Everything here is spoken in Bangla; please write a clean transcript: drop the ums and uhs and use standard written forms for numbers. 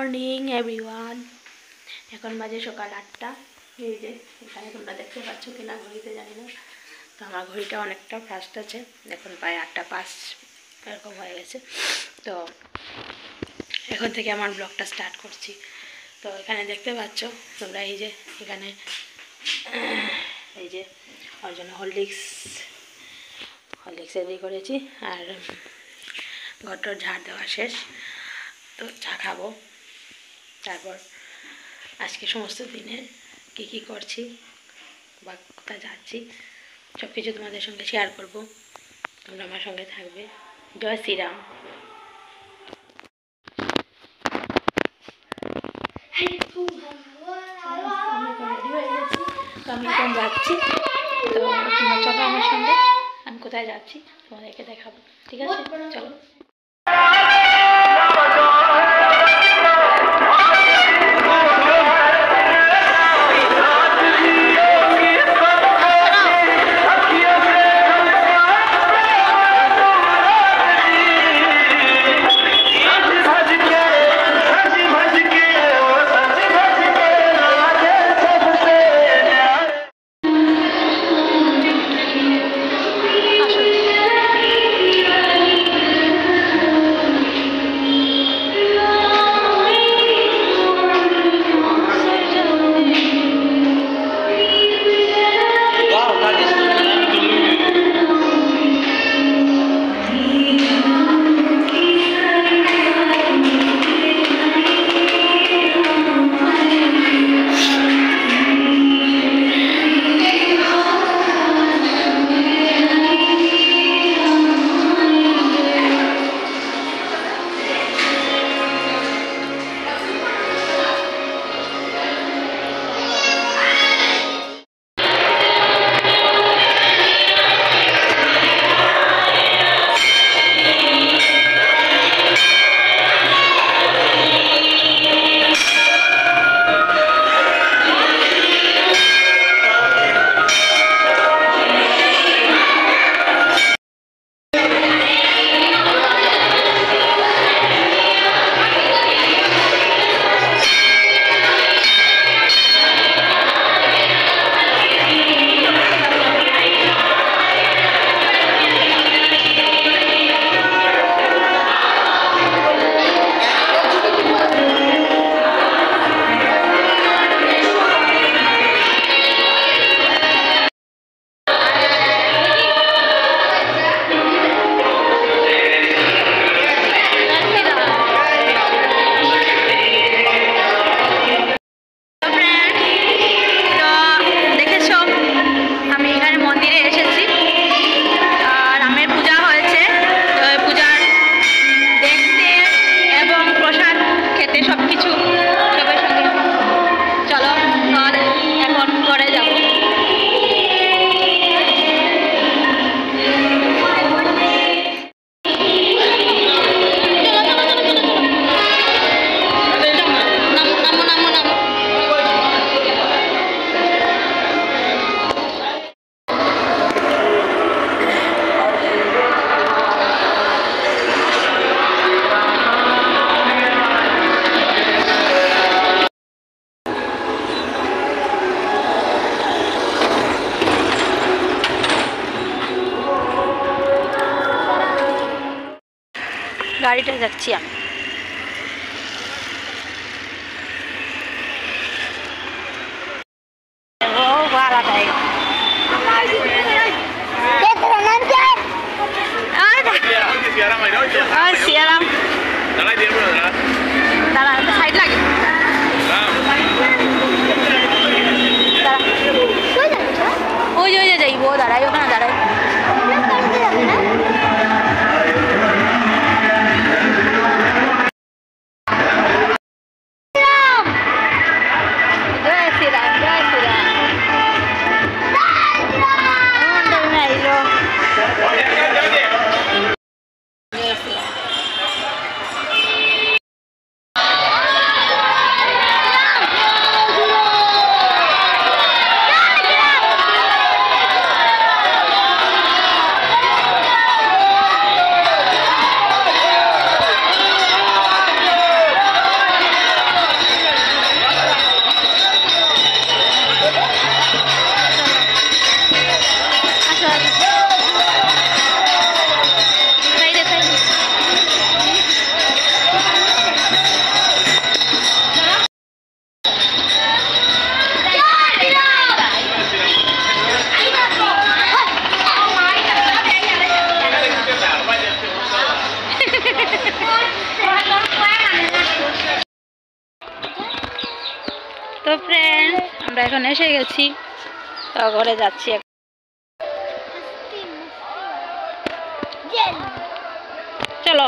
Morning everyone. এখন বাজে সকাল 8টা। এই যে এখানে তোমরা দেখতে পাচ্ছ কিনা ঘড়িতে জানি না, তো আমার ঘড়িটা অনেকটা ফাস্ট আছে। এখন প্রায় 8:05 এরকম হয়ে গেছে। তো এখন থেকে আমার ব্লগটা স্টার্ট করছি। তো এখানে দেখতে পাচ্ছ তোমরা, এই যে এখানে এই যে ওর জন্য হরলিক্স রেডি করেছি, আর ঘরটার ঝাড় দেওয়া শেষ। তো চা খাবো, তারপর আজকে সমস্ত দিনে কী করছি বা কোথায় যাচ্ছি সব কিছু তোমাদের সঙ্গে শেয়ার করব। তোমরা আমার সঙ্গে থাকবে। জয় শ্রীরাম। আমি এখন যাচ্ছি, তো তোমরা চলো আমার সঙ্গে। আমি কোথায় যাচ্ছি তোমাদেরকে দেখাবো, ঠিক আছে? চলো। গাড়িটা যাচ্ছি আমি। দাঁড়া, সাইড লাগে। ওই যে যাইব, দাঁড়াই ওখানে দাঁড়াই। এসে গেছি, তো ঘরে যাচ্ছি। চলো